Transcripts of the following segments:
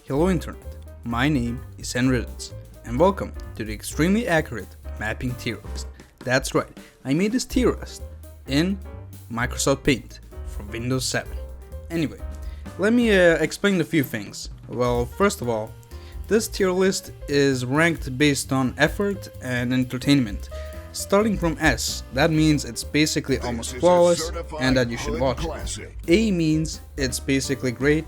Hello Internet, my name is Henritz, and welcome to the extremely accurate mapping tier list. That's right, I made this tier list in Microsoft Paint for Windows 7. Anyway, let me explain a few things. Well, first of all, this tier list is ranked based on effort and entertainment. Starting from S, that means it's basically almost flawless and that you should watch it. A means it's basically great,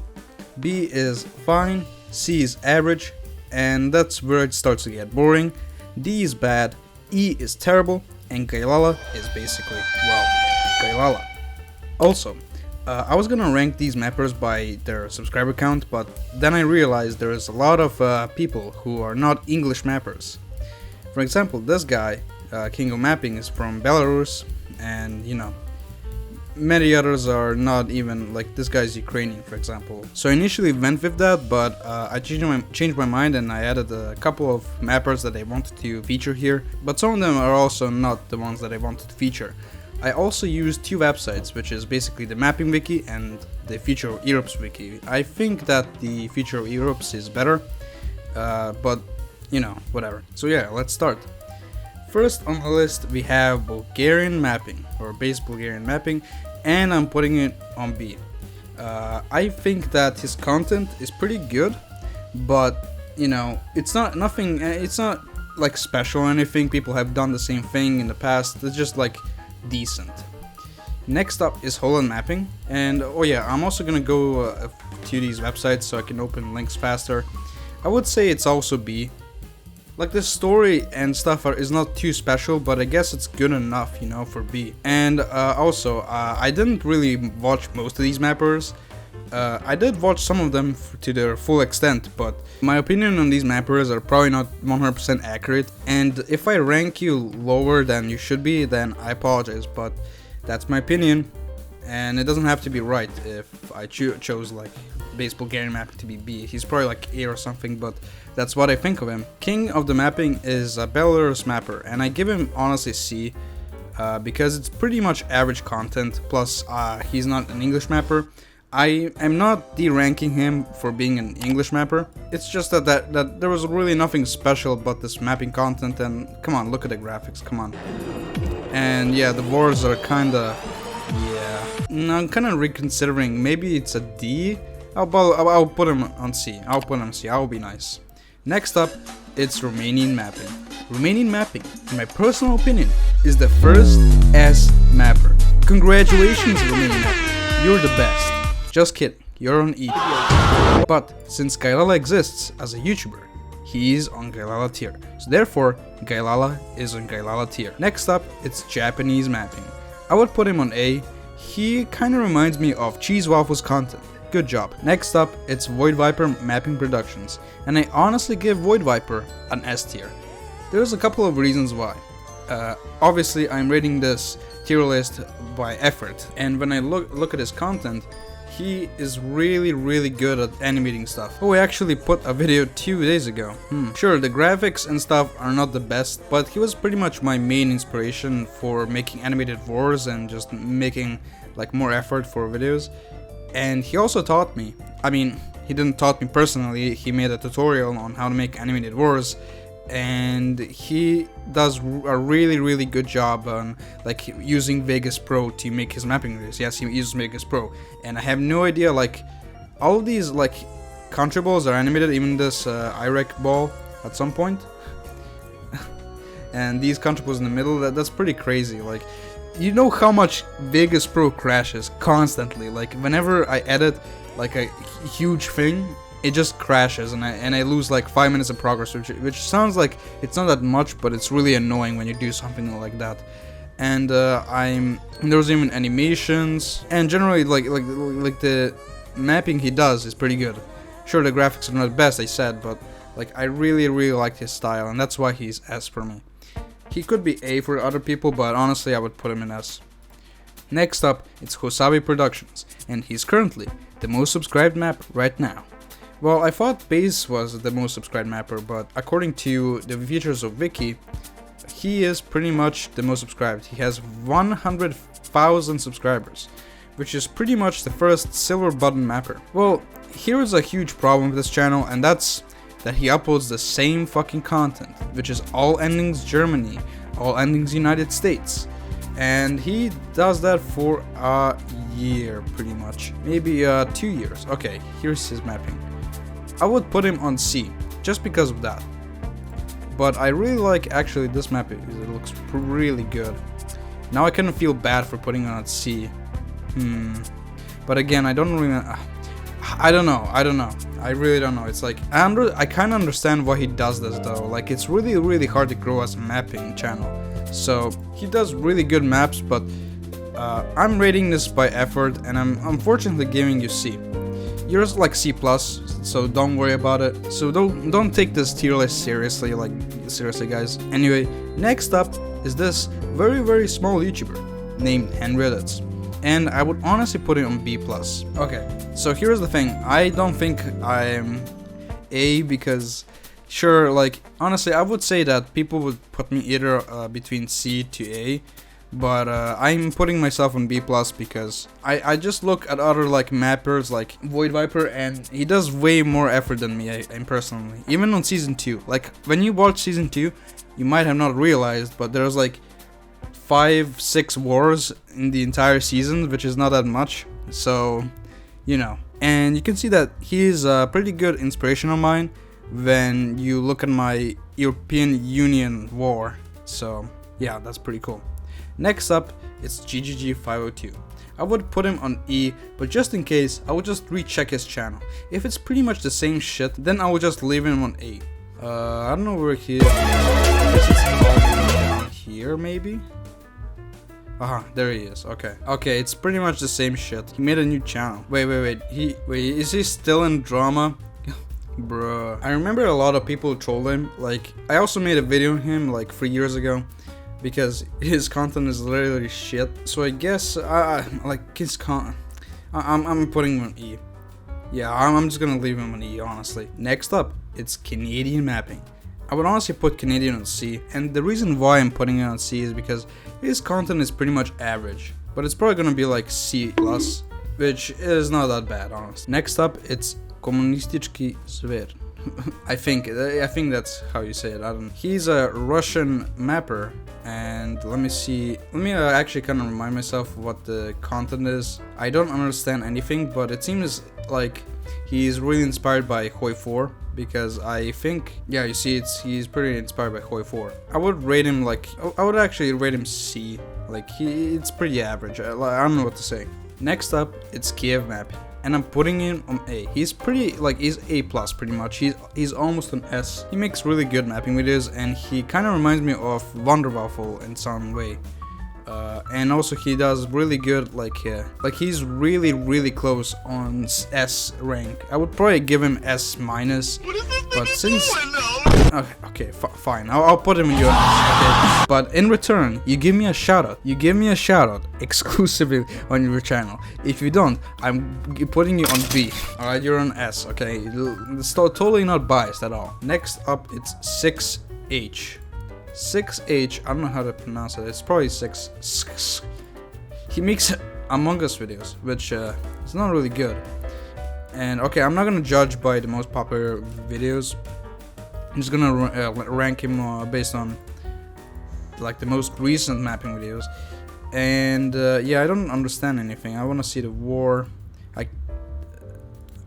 B is fine, C is average, and that's where it starts to get boring, D is bad, E is terrible, and Gailala is basically, well, Gailala. Also, I was gonna rank these mappers by their subscriber count, but then I realized there's a lot of people who are not English mappers. For example, this guy, King of Mapping, is from Belarus, and you know, many others are not even, like this guy's Ukrainian, for example. So I initially went with that, but I changed my mind and I added a couple of mappers that I wanted to feature here, but some of them are also not the ones that I wanted to feature. I also used two websites, which is basically the Mapping Wiki and the Future of Europe's Wiki. I think that the Future of Europe's is better, but you know, whatever. So yeah, let's start. First on the list we have Bulgarian Mapping, or Base Bulgarian Mapping, and I'm putting it on B. I think that his content is pretty good, but you know, it's not like special or anything. People have done the same thing in the past. It's just like decent. Next up is Holland Mapping, and oh yeah, I'm also gonna go to these websites so I can open links faster. I would say it's also B. Like, the story and stuff is not too special, but I guess it's good enough, you know, for B. And also, I didn't really watch most of these mappers. I did watch some of them to their full extent, but my opinion on these mappers are probably not 100% accurate. And if I rank you lower than you should be, then I apologize, but that's my opinion. And it doesn't have to be right if I chose like Base Bulgarian Mapping to be B. He's probably like A or something, but that's what I think of him. King of the Mapping is a Belarus mapper, and I give him honestly C, because it's pretty much average content, plus he's not an English mapper. I am not de-ranking him for being an English mapper. It's just that there was really nothing special about this mapping content, and come on, look at the graphics, come on. And yeah, the wars are kinda, yeah. I'm kinda reconsidering, maybe it's a D? I'll put him on C. I'll put him on C. I'll be nice. Next up, it's Romanian Mapping. Romanian Mapping, in my personal opinion, is the first S mapper. Congratulations, Romanian Mapping. You're the best. Just kidding. You're on E. But since Gailala exists as a YouTuber, he is on Gailala tier. So therefore, Gailala is on Gailala tier. Next up, it's Japanese Mapping. I would put him on A. He kinda reminds me of Cheese Waffles content. Good job. Next up, it's Void Viper Mapping Productions, and I honestly give Void Viper an S tier. There's a couple of reasons why. Obviously, I'm rating this tier list by effort, and when I look at his content, he is really good at animating stuff. Oh, I actually put a video 2 days ago. Sure, the graphics and stuff are not the best, but he was pretty much my main inspiration for making animated wars and just making like more effort for videos. And he also taught me, I mean, he didn't taught me personally, he made a tutorial on how to make animated wars, and he does a really good job on like using Vegas Pro to make his mapping videos. Yes, he uses Vegas Pro, and I have no idea, like, all of these like country balls are animated, even this Iraq ball at some point. And these country balls in the middle, that's pretty crazy. Like, you know how much Vegas Pro crashes constantly. Like, whenever I edit like a huge thing, it just crashes, and I lose like 5 minutes of progress, which sounds like it's not that much, but it's really annoying when you do something like that. And there's even animations, and generally like the mapping he does is pretty good. Sure, the graphics are not the best, I said, but like I really like his style, and that's why he's S for me. He could be A for other people, but honestly I would put him in S. Next up, it's Hosabi Productions, and he's currently the most subscribed mapper right now. Well, I thought Base was the most subscribed mapper, but according to the features of Wiki, he is pretty much the most subscribed. He has 100,000 subscribers, which is pretty much the first silver button mapper. Well, here is a huge problem with this channel, and that's that he uploads the same fucking content, which is all endings Germany, all endings United States. And he does that for a year, pretty much. Maybe 2 years. Okay, here's his mapping. I would put him on C, just because of that. But I really like, actually, this mapping. It looks really good. Now I kind of feel bad for putting it on C. But again, I don't really... I don't know. I really don't know. It's like, I kind of understand why he does this though. Like, it's really hard to grow as a mapping channel. So, he does really good maps, but I'm rating this by effort, and I'm unfortunately giving you C. Yours like C+, so don't worry about it. So don't take this tier list seriously, like, seriously guys. Anyway, next up is this very small YouTuber named IncrediVFX. And I would honestly put it on B+. Okay, so here's the thing. I don't think I'm A because, sure, like, honestly, I would say that people would put me either between C to A. But I'm putting myself on B+ because I just look at other like mappers like Void Viper, and he does way more effort than me, I personally. Even on season 2. Like, when you watch season 2, you might have not realized, but there's like 5-6 wars in the entire season, which is not that much. So, you know. And you can see that he's a pretty good inspiration of mine when you look at my European Union war. So, yeah, that's pretty cool. Next up, it's GGG502. I would put him on E, but just in case, I would just recheck his channel. If it's pretty much the same shit, then I would just leave him on A. I don't know where he is. I guess it's all down here, maybe? There he is. Okay, it's pretty much the same shit. He made a new channel. Wait, is he still in drama? Bruh. I remember a lot of people trolled him. Like, I also made a video on him like 3 years ago, because his content is literally shit. So I guess like his I'm putting him on E. Yeah, I'm just gonna leave him on E, honestly. Next up, it's Canadian mapping. I would honestly put Canadian on C, and the reason why I'm putting it on C is because his content is pretty much average, but it's probably gonna be like C+, which is not that bad, honestly. Next up, it's Komunistički Zver. I think that's how you say it. He's a Russian mapper, and let me actually kind of remind myself what the content is. I don't understand anything, but it seems like he's really inspired by Hoi 4, because I think, yeah, you see, he's pretty inspired by Hoi 4. I would rate him like, I would actually rate him C. Like, it's pretty average. I don't know what to say. Next up, it's Kiev mapping, and I'm putting him on A. He's pretty, like, he's A+ pretty much. He's almost an S. He makes really good mapping videos, and he kind of reminds me of Wonderwaffle in some way. And also he does really good, like he's really close on S rank. I would probably give him S-, but since... Okay, fine. I'll put him in your S, okay? But in return, you give me a shoutout. You give me a shoutout exclusively on your channel. If you don't, I'm putting you on B. Alright, you're on S, okay? It's totally not biased at all. Next up, it's 6H. 6H, I don't know how to pronounce it. It's probably 6. He makes Among Us videos, which is not really good. And okay, I'm not gonna judge by the most popular videos. I'm just gonna rank him based on like the most recent mapping videos. And yeah, I don't understand anything. I want to see the war.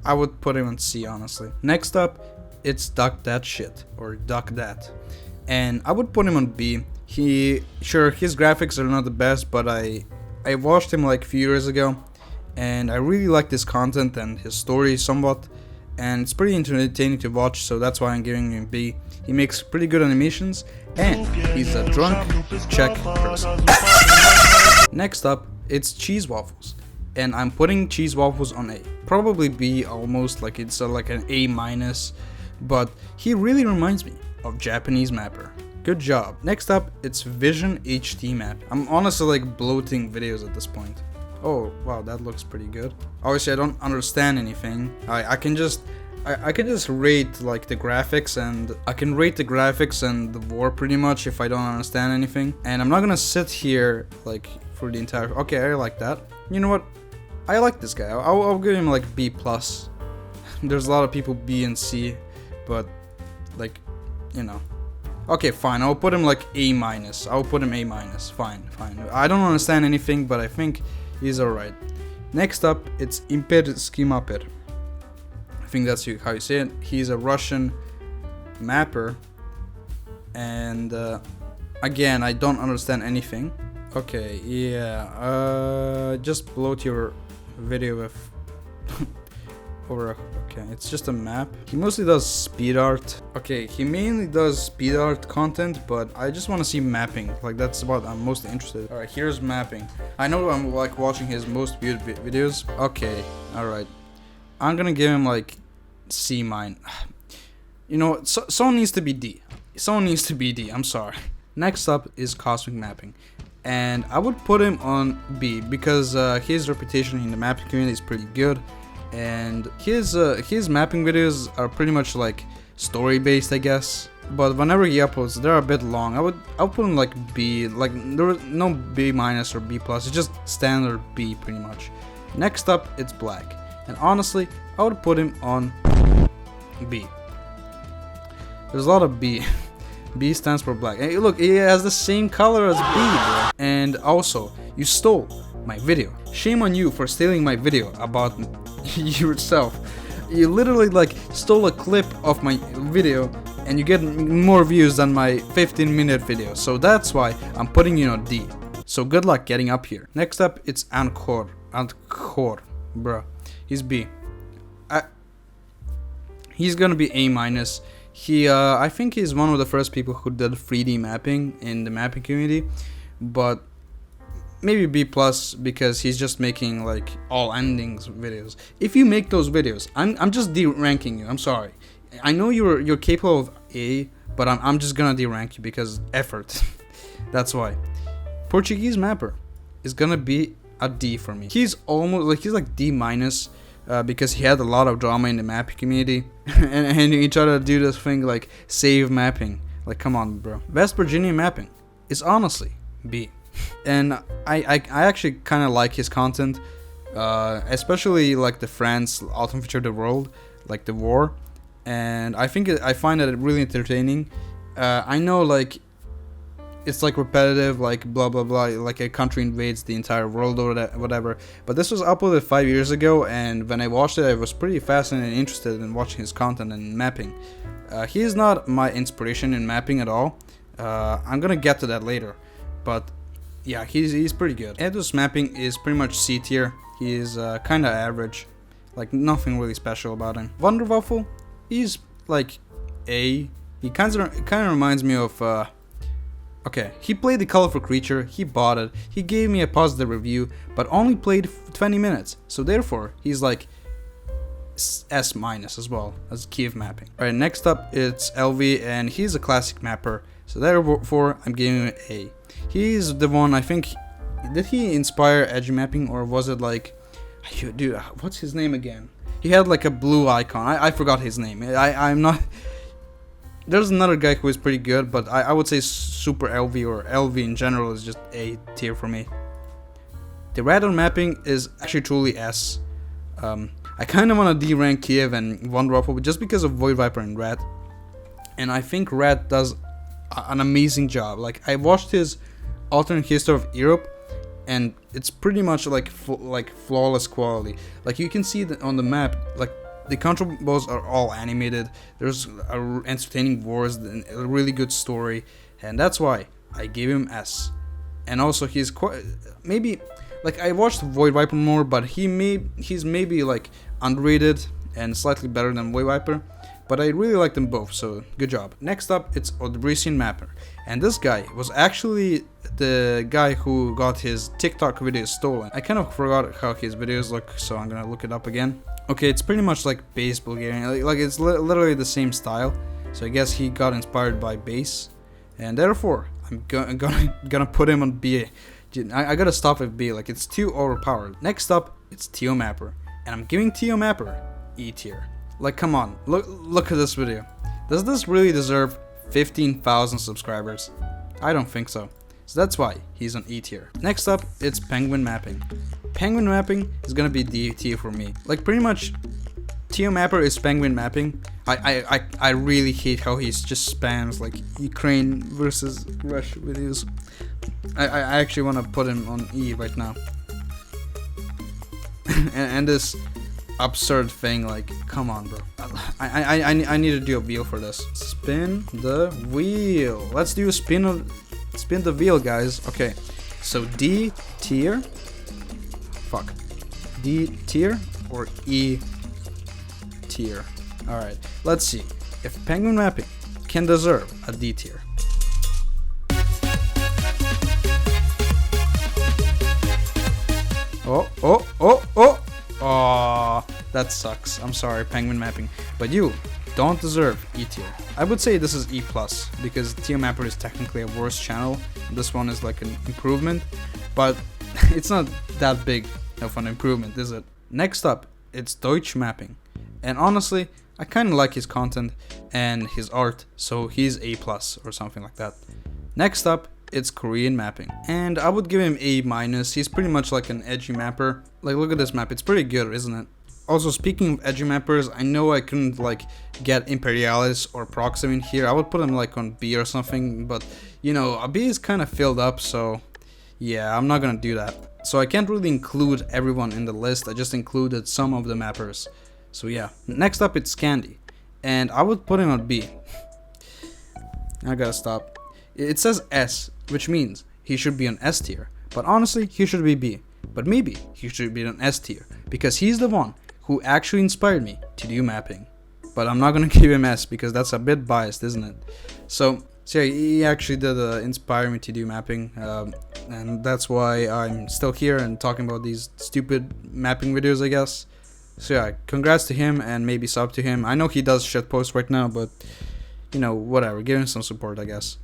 I would put him on C, honestly. Next up, it's Duck That Shit, or Duck That. And I would put him on B. Sure, his graphics are not the best, but I watched him like a few years ago, and I really like his content and his story somewhat, and it's pretty entertaining to watch, so that's why I'm giving him B. He makes pretty good animations, and he's a drunk Czech person. Next up, it's Cheese Waffles, and I'm putting Cheese Waffles on A. Probably B, almost, like it's like an A-, but he really reminds me of Japanese mapper. Good job. Next up, it's Vision HD map. I'm honestly like bloating videos at this point. Oh wow, that looks pretty good. Obviously I don't understand anything. I can just rate like the graphics, and I can rate the graphics and the war pretty much if I don't understand anything. And I'm not gonna sit here like for the entire... Okay, I like that. You know what? I like this guy. I'll give him like B+. there's a lot of people B and C, but like, you know. Okay, fine. I'll put him like A minus. I'll put him A minus. Fine. I don't understand anything, but I think he's alright. Next up, it's IncrediVFX. I think that's how you say it. He's a Russian mapper, and again, I don't understand anything. Okay, yeah. Just bloat your video with over. Okay, it's just a map. He mostly does speed art. Okay, he mainly does speed art content, but I just want to see mapping. Like, that's what I'm most interested. Alright, here's mapping. I know I'm like watching his most viewed videos. Okay, alright. I'm gonna give him like C mine. You know, someone needs to be D. Someone needs to be D. I'm sorry. Next up is cosmic mapping, and I would put him on B because his reputation in the mapping community is pretty good. And his mapping videos are pretty much like story based, I guess. But whenever he uploads, they're a bit long. I'll put him like B. Like, there was no B minus or B plus. It's just standard B pretty much. Next up, it's black, and honestly, I would put him on B. There's a lot of B. B stands for black. Hey, look, it has the same color as B, bro. And also, you stole my video. Shame on you for stealing my video about yourself. You literally like stole a clip of my video, and you get more views than my 15-minute video. So that's why I'm putting you on D. So good luck getting up here. Next up, it's Encore, bro. He's B. He's gonna be A minus. I think he's one of the first people who did 3D mapping in the mapping community, but maybe B plus because he's just making like all endings videos. If you make those videos, I'm just de-ranking you. I'm sorry. I know you're capable of A, but I'm just gonna de-rank you because effort. That's why. Portuguese mapper is gonna be a D for me. He's like D minus. Because he had a lot of drama in the mapping community, and he tried to do this thing like save mapping. Like, come on, bro. West Virginia mapping is honestly B, and I actually kind of like his content, especially like the France Ultimate Feature of the World, like the war, and I find it really entertaining. I know like it's like repetitive, like blah blah blah, like a country invades the entire world or whatever. But this was uploaded 5 years ago, and when I watched it, I was pretty fascinated and interested in watching his content and mapping. He is not my inspiration in mapping at all. I'm gonna get to that later, but yeah, he's pretty good. Edo's mapping is pretty much C tier. He is kind of average, like nothing really special about him. Wonderwaffle, he's like A. He kind of reminds me of. Okay, he played the colorful creature, he bought it, he gave me a positive review, but only played 20 minutes, so therefore, he's like S minus as well as Kiev mapping. Alright, next up, it's LV, and he's a classic mapper, so therefore, I'm giving him an A. He's the one, I think, did he inspire edge mapping, or was it like, dude, what's his name again? He had like a blue icon, I forgot his name, I'm not... There's another guy who is pretty good, but I would say Super LV or LV in general is just A tier for me. The radar mapping is actually truly S. I kind of want to D-rank Kiev and Wonderwaffle just because of Void Viper and Rat. And I think Rat does an amazing job. Like, I watched his alternate history of Europe, and it's pretty much like flawless quality. Like, you can see that on the map, like, the control balls are all animated. There's entertaining wars and a really good story, and that's why I gave him S. And also, he's quite maybe like I watched Void Viper more, but he's maybe like underrated and slightly better than Void Viper. But I really like them both, so good job. Next up, it's Odbrisian Mapper, and this guy was actually the guy who got his TikTok videos stolen. I kind of forgot how his videos look, so I'm gonna look it up again. Okay, it's pretty much like bass Bulgarian, like it's literally the same style. So I guess he got inspired by bass, and therefore I'm gonna put him on B. I gotta stop at B, like it's too overpowered. Next up, it's Tio Mapper, and I'm giving Tio Mapper E tier. Like, come on, look at this video. Does this really deserve 15,000 subscribers? I don't think so. So that's why he's on E tier. Next up, it's Penguin Mapping. Penguin Mapping is gonna be D tier for me. Like, pretty much Tier mapper is penguin mapping. I really hate how he just spams like Ukraine versus Russia videos. I actually want to put him on E right now. and this absurd thing, like, come on, bro. I need to do a wheel for this. Spin the wheel. Let's do a spin the wheel, guys. Okay, so D tier. Fuck. D tier or E tier. All right, let's see if penguin mapping can deserve a D tier. Oh, that sucks. I'm sorry, penguin mapping, but you don't deserve E tier. I would say this is E plus because tier mapper is technically a worse channel. This one is like an improvement, but it's not that big of an improvement, is it? Next up, it's Deutsch mapping, and honestly, I kind of like his content and his art, so he's A plus or something like that. Next up, it's Korean mapping, and I would give him A minus. He's pretty much like an edgy mapper. Like, look at this map, it's pretty good, isn't it? Also, speaking of edgy mappers, I know I couldn't like get Imperialis or Proxim in here. I would put him like on B or something, but you know, a B is kind of filled up, so yeah, I'm not gonna do that. So I can't really include everyone in the list, I just included some of the mappers. So yeah, next up it's Candy, and I would put him on B. I gotta stop. It says S, which means he should be on S tier, but honestly he should be B. But maybe he should be on S tier, because he's the one who actually inspired me to do mapping. But I'm not gonna give him S because that's a bit biased, isn't it? So yeah, he actually did inspire me to do mapping, and that's why I'm still here and talking about these stupid mapping videos, I guess. So yeah, congrats to him and maybe sub to him. I know he does shit posts right now, but you know, whatever, give him some support, I guess.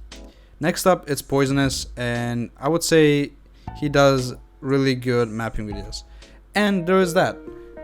Next up, it's Poisonous, and I would say he does really good mapping videos. And there is that.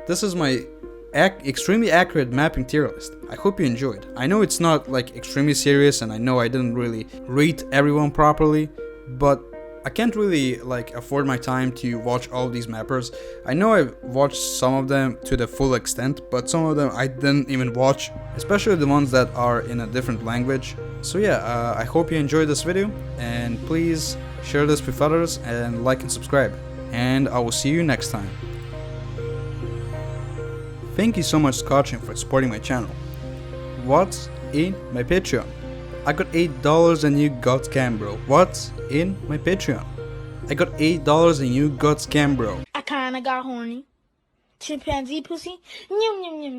This is my extremely accurate mapping tier list. I hope you enjoyed. I know it's not like extremely serious, and I know I didn't really rate everyone properly, but I can't really like afford my time to watch all of these mappers. I know I've watched some of them to the full extent, but some of them I didn't even watch, especially the ones that are in a different language. So yeah, I hope you enjoyed this video, and please share this with others and like and subscribe. And I will see you next time. Thank you so much, Scotchin, for supporting my channel. What's in my Patreon? I got $8 and you got scam, bro. What's in my Patreon? I got $8 and you got scam, bro. I kinda got horny. Chimpanzee pussy? Nyum nyum nyum.